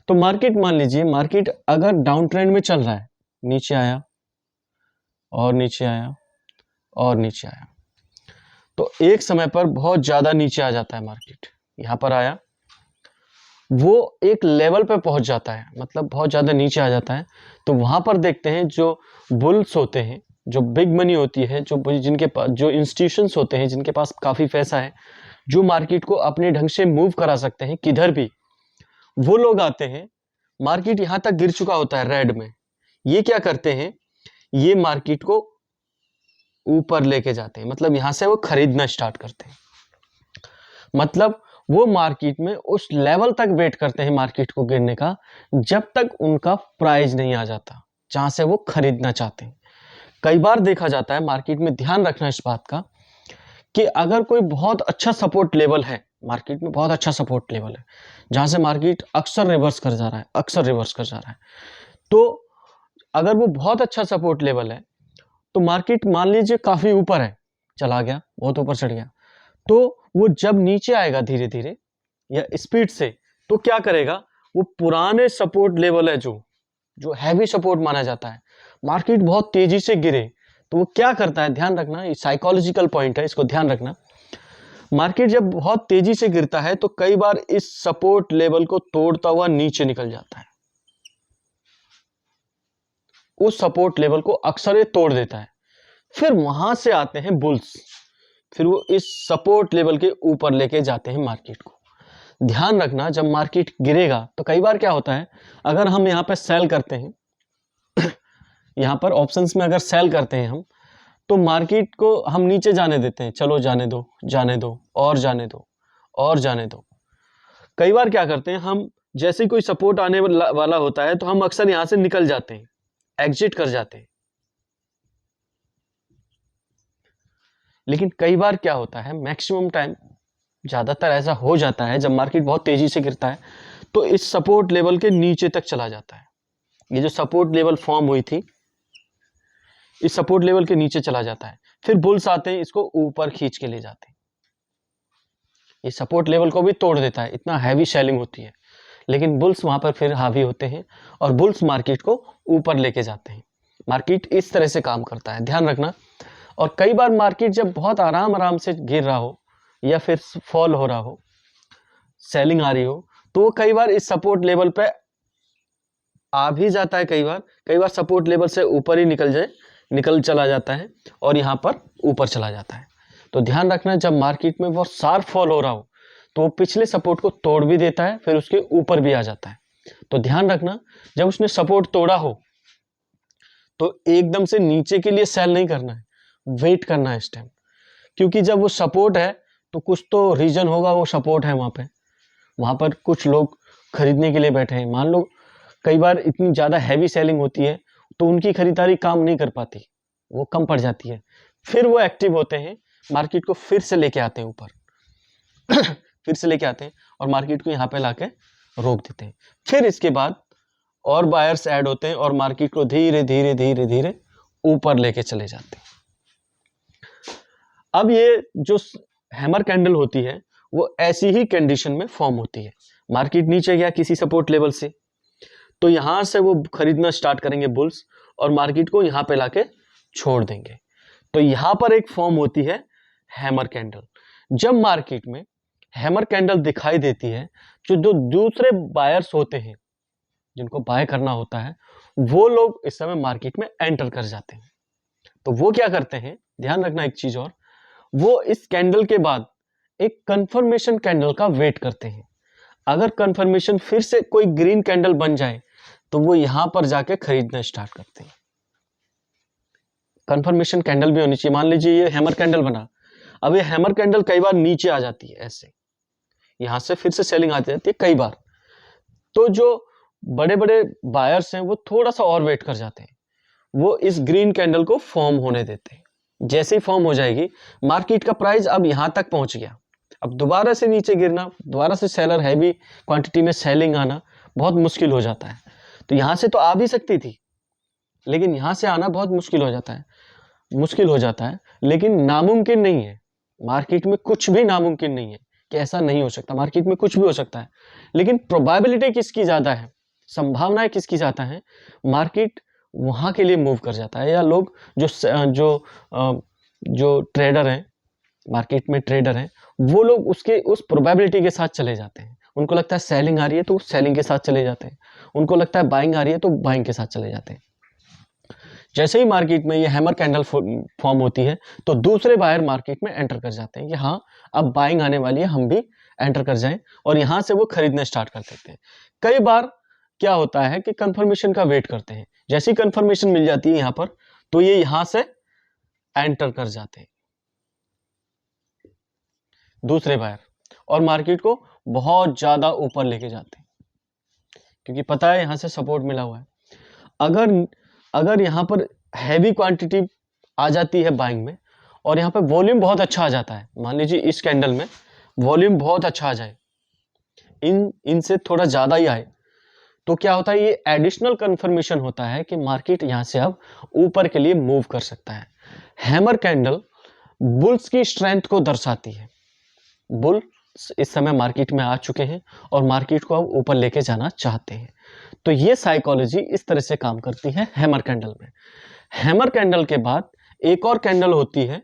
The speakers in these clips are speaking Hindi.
तो मार्केट मान लीजिए, मार्केट अगर डाउन ट्रेंड में चल रहा है, नीचे आया और नीचे आया और नीचे आया, तो एक समय पर बहुत ज्यादा नीचे आ जाता है मार्केट। यहां पर आया, वो एक लेवल पे पहुंच जाता है, मतलब बहुत ज्यादा नीचे आ जाता है। तो वहां पर देखते हैं जो बुल्स होते हैं, जो बिग मनी होती है, जो जिनके पास, जो इंस्टीट्यूशंस होते हैं जिनके पास काफी पैसा है, जो मार्केट को अपने ढंग से मूव करा सकते हैं किधर भी, वो लोग आते हैं। मार्केट यहां तक गिर चुका होता है रेड में, ये क्या करते हैं, ये मार्केट को ऊपर लेके जाते हैं, मतलब यहां से वो खरीदना स्टार्ट करते हैं। मतलब वो मार्केट में उस लेवल तक वेट करते हैं मार्केट को गिरने का, जब तक उनका प्राइस नहीं आ जाता जहां से वो खरीदना चाहते हैं। कई बार देखा जाता है मार्केट में, ध्यान रखना इस बात का, कि अगर कोई बहुत अच्छा सपोर्ट लेवल है, मार्केट में बहुत अच्छा सपोर्ट लेवल है जहां से मार्केट अक्सर रिवर्स कर जा रहा है, अक्सर रिवर्स कर जा रहा है, तो अगर वो बहुत अच्छा सपोर्ट लेवल है, तो मार्केट मान लीजिए काफी ऊपर है, चला गया, बहुत ऊपर चढ़ गया, तो वो जब नीचे आएगा धीरे धीरे या स्पीड से, तो क्या करेगा, वो पुराने सपोर्ट लेवल है जो जो हैवी सपोर्ट माना जाता है, मार्केट बहुत तेजी से गिरे, तो वो क्या करता है, ध्यान रखना, ये साइकोलॉजिकल पॉइंट है, इसको ध्यान रखना। मार्केट जब बहुत तेजी से गिरता है तो कई बार इस सपोर्ट लेवल को तोड़ता हुआ नीचे निकल जाता है, उस सपोर्ट लेवल को अक्सर ये तोड़ देता है। फिर वहां से आते हैं बुल्स, फिर वो इस सपोर्ट लेवल के ऊपर लेके जाते हैं मार्केट को। ध्यान रखना, जब मार्केट गिरेगा तो कई बार क्या होता है, अगर हम यहाँ पे सेल करते हैं, यहाँ पर ऑप्शंस में अगर सेल करते हैं हम, तो मार्केट को हम नीचे जाने देते हैं, चलो जाने दो, जाने दो, और जाने दो, और जाने दो। कई बार क्या करते हैं हम, जैसे ही कोई सपोर्ट आने वाला होता है तो हम अक्सर यहां से निकल जाते हैं, एग्जिट कर जाते हैं। लेकिन कई बार क्या होता है, मैक्सिमम टाइम, ज्यादातर ऐसा हो जाता है, जब मार्केट बहुत तेजी से गिरता है तो इस सपोर्ट लेवल के नीचे तक चला जाता है। ये जो सपोर्ट लेवल फॉर्म हुई थी, इस सपोर्ट लेवल के नीचे चला जाता है, फिर बुल्स आते हैं, इसको ऊपर खींच के ले जाते हैं, ये सपोर्ट लेवल को भी तोड़ देता है, इतना हैवी सेलिंग होती है। लेकिन बुल्स वहां पर फिर हावी होते हैं और बुल्स मार्केट को ऊपर लेके जाते हैं। मार्केट इस तरह से काम करता है, ध्यान रखना। और कई बार मार्केट जब बहुत आराम आराम से गिर रहा हो या फिर फॉल हो रहा हो, सेलिंग आ रही हो, तो वो कई बार इस सपोर्ट लेवल पे आ भी जाता है, कई बार सपोर्ट लेवल से ऊपर ही निकल चला जाता है और यहाँ पर ऊपर चला जाता है। तो ध्यान रखना, जब मार्केट में बहुत शार्प फॉल हो रहा हो तो वो पिछले सपोर्ट को तोड़ भी देता है, फिर उसके ऊपर भी आ जाता है। तो ध्यान रखना, जब उसने सपोर्ट तोड़ा हो तो एकदम से नीचे के लिए सेल नहीं करना है, वेट करना है इस टाइम, क्योंकि जब वो सपोर्ट है तो कुछ तो रीजन होगा, वो सपोर्ट है वहां पर कुछ लोग खरीदने के लिए बैठे हैं। मान लो कई बार इतनी ज्यादा हैवी सेलिंग होती है तो उनकी खरीदारी काम नहीं कर पाती, वो कम पड़ जाती है, फिर वो एक्टिव होते हैं, मार्केट को फिर से लेके आते हैं ऊपर फिर से लेके आते हैं और मार्केट को यहाँ पे लाके रोक देते हैं। फिर इसके बाद और बायर्स ऐड होते हैं और मार्केट को धीरे धीरे धीरे धीरे ऊपर लेके चले जाते हैं। अब ये जो हैमर कैंडल होती है वो ऐसी ही कंडीशन में फॉर्म होती है। मार्केट नीचे गया किसी सपोर्ट लेवल से, तो यहां से वो खरीदना स्टार्ट करेंगे बुल्स और मार्केट को यहां पे लाके छोड़ देंगे। तो यहां पर एक फॉर्म होती है हैमर कैंडल। जब मार्केट में हैमर कैंडल दिखाई देती है, जो दूसरे बायर्स होते हैं जिनको बाय करना होता है, वो लोग इस समय मार्केट में एंटर कर जाते हैं। तो वो क्या करते हैं, ध्यान रखना एक चीज और, वो इस कैंडल के बाद एक कंफर्मेशन कैंडल का वेट करते हैं। अगर कंफर्मेशन फिर से कोई ग्रीन कैंडल बन जाए तो वो यहां पर जाके खरीदना स्टार्ट करते हैं। कंफर्मेशन कैंडल भी होनी चाहिए। मान लीजिए ये हैमर कैंडल बना, अब ये हैमर कैंडल कई बार नीचे आ जाती है, ऐसे यहां से फिर से सेलिंग आ जाती है कई बार, तो जो बड़े बड़े बायर्स हैं वो थोड़ा सा और वेट कर जाते हैं, वो इस ग्रीन कैंडल को फॉर्म होने देते हैं। जैसे ही फॉर्म हो जाएगी, मार्केट का प्राइस अब यहां तक पहुंच गया, अब दोबारा से नीचे गिरना, दोबारा से सेलर हैवी क्वांटिटी में सेलिंग आना बहुत मुश्किल हो जाता है। तो यहां से तो आ भी सकती थी, लेकिन यहां से आना बहुत मुश्किल हो जाता है, लेकिन नामुमकिन नहीं है। मार्केट में कुछ भी नामुमकिन नहीं है कि ऐसा नहीं हो सकता, मार्केट में कुछ भी हो सकता है, लेकिन प्रोबेबिलिटी किसकी ज्यादा है, संभावनाएं किसकी जाता है, मार्केट वहां के लिए मूव कर जाता है, या लोग जो ट्रेडर हैं, मार्केट में ट्रेडर हैं, वो लोग उसके उस प्रोबेबिलिटी के साथ चले जाते हैं। उनको लगता है सेलिंग आ रही है तो सेलिंग के साथ चले जाते हैं, उनको लगता है बाइंग आ रही है तो बाइंग के साथ चले जाते हैं। जैसे ही मार्केट में ये हैमर कैंडल फॉर्म होती है तो दूसरे बायर मार्केट में एंटर कर जाते हैं कि हाँ अब बाइंग आने वाली है, हम भी एंटर कर जाएं, और यहां से वो खरीदना स्टार्ट कर देते हैं। कई बार क्या होता है कि कंफर्मेशन का वेट करते हैं, जैसी कंफर्मेशन मिल जाती है यहां पर तो ये यहां से एंटर कर जाते हैं दूसरे बायर, और मार्केट को बहुत ज्यादा ऊपर लेके जाते हैं, क्योंकि पता है यहां से सपोर्ट मिला हुआ है। अगर यहां पर हैवी क्वांटिटी आ जाती है बाइंग में, और यहां पर वॉल्यूम बहुत अच्छा आ जाता है, मान लीजिए इस कैंडल में वॉल्यूम बहुत अच्छा आ जाए, इनसे थोड़ा ज्यादा ही आए, तो क्या होता है, ये एडिशनल कंफर्मेशन होता है कि मार्केट यहां से अब ऊपर के लिए मूव कर सकता है। हैमर कैंडल बुल्स की स्ट्रेंथ को दर्शाती है। बुल इस समय मार्केट में आ चुके हैं और मार्केट को अब ऊपर लेके जाना चाहते हैं, तो ये साइकोलॉजी इस तरह से काम करती है हैमर कैंडल में। हैमर कैंडल के बाद एक और कैंडल होती है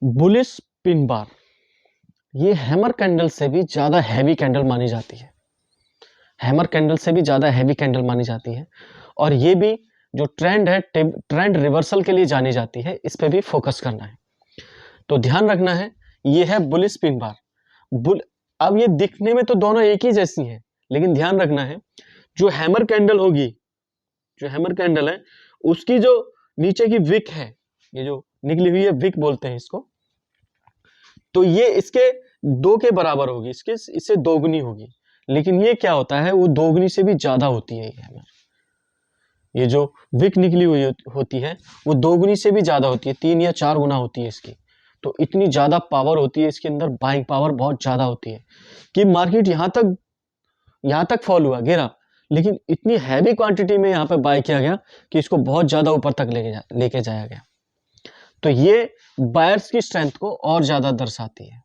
बुलिश पिन बार। ये हैमर कैंडल से भी ज्यादा हैवी कैंडल मानी जाती है, हैमर कैंडल से भी ज्यादा हैवी कैंडल मानी जाती है, और ये भी जो ट्रेंड है, ट्रेंड रिवर्सल के लिए जानी जाती है, इस पे भी फोकस करना है। तो ध्यान रखना है, ये है बुलिश पिन बार। अब ये दिखने में तो दोनों एक ही जैसी हैं, लेकिन ध्यान रखना है जो हैमर कैंडल होगी, जो हैमर कैंडल है उसकी जो नीचे की विक है, ये जो निकली हुई है विक बोलते हैं इसको, तो ये इसके 2 के बराबर होगी, इससे दोगुनी होगी। लेकिन ये क्या होता है, वो दोगुनी से भी ज्यादा होती है ये हैमर, ये जो विक निकली हुई होती है वो दोगुनी से भी ज्यादा होती है, 3 या 4 गुना होती है इसकी। तो इतनी ज्यादा पावर होती है इसके अंदर, बाइंग पावर बहुत ज्यादा होती है कि मार्केट यहां तक फॉल हुआ, गिरा, लेकिन इतनी हैवी क्वांटिटी में यहाँ पे बाय किया गया कि इसको बहुत ज्यादा ऊपर तक लेके जाया गया। तो ये बायर्स की स्ट्रेंथ को और ज्यादा दर्शाती है,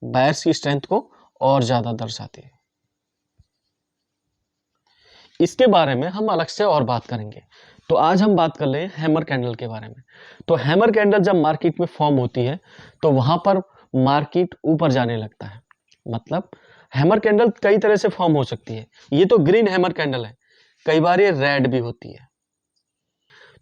बायर्स की स्ट्रेंथ को और ज्यादा दर्शाती है। इसके बारे में हम अलग से और बात करेंगे। तो आज हम बात कर रहे हैं हैमर कैंडल के बारे में। तो हैमर कैंडल जब मार्केट में फॉर्म होती है तो वहां पर मार्केट ऊपर जाने लगता है। मतलब हैमर कैंडल कई तरह से फॉर्म हो सकती है, ये तो ग्रीन हैमर कैंडल है, कई बार ये रेड भी होती है।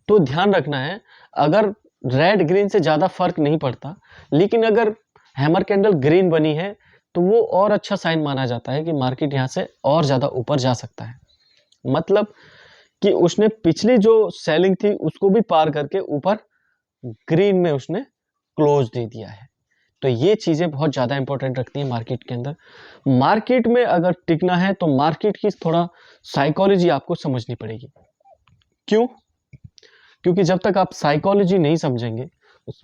तो ध्यान रखना है, अगर रेड ग्रीन से ज्यादा फर्क नहीं पड़ता, लेकिन अगर हैमर कैंडल ग्रीन बनी है तो वो और अच्छा साइन माना जाता है कि मार्केट यहां से और ज्यादा ऊपर जा सकता है। मतलब कि उसने पिछली जो सेलिंग थी उसको भी पार करके ऊपर ग्रीन में उसने क्लोज दे दिया है। तो ये चीजें बहुत ज्यादा इंपॉर्टेंट रखती है मार्केट के अंदर। मार्केट में अगर टिकना है तो मार्केट की थोड़ा साइकोलॉजी आपको समझनी पड़ेगी। क्यों? क्योंकि जब तक आप साइकोलॉजी नहीं समझेंगे, उस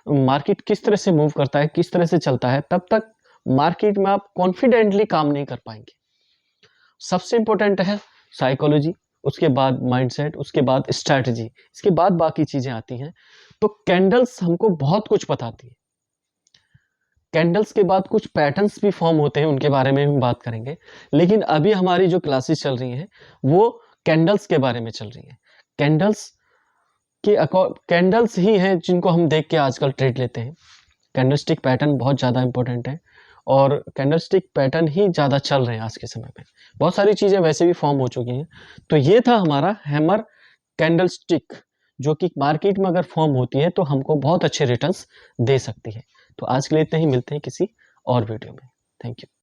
मार्केट किस तरह से मूव करता है, किस तरह से चलता है, तब तक मार्केट में आप कॉन्फिडेंटली काम नहीं कर पाएंगे। सबसे इंपॉर्टेंट है साइकोलॉजी, उसके बाद माइंडसेट, उसके बाद स्ट्रैटेजी, इसके बाद बाकी चीजें आती हैं। तो कैंडल्स हमको बहुत कुछ बताती है। कैंडल्स के बाद कुछ पैटर्न्स भी फॉर्म होते हैं, उनके बारे में हम बात करेंगे। लेकिन अभी हमारी जो क्लासेस चल रही हैं वो कैंडल्स के बारे में चल रही है। कैंडल्स ही हैं जिनको हम देख के आजकल ट्रेड लेते हैं। कैंडलस्टिक पैटर्न बहुत ज़्यादा इंपॉर्टेंट है, और कैंडलस्टिक पैटर्न ही ज़्यादा चल रहे हैं आज के समय में। बहुत सारी चीज़ें वैसे भी फॉर्म हो चुकी हैं। तो ये था हमारा हैमर कैंडलस्टिक, जो कि मार्केट में अगर फॉर्म होती है तो हमको बहुत अच्छे रिटर्न्स दे सकती है। तो आज के लिए इतना ही, मिलते हैं किसी और वीडियो में। Thank you.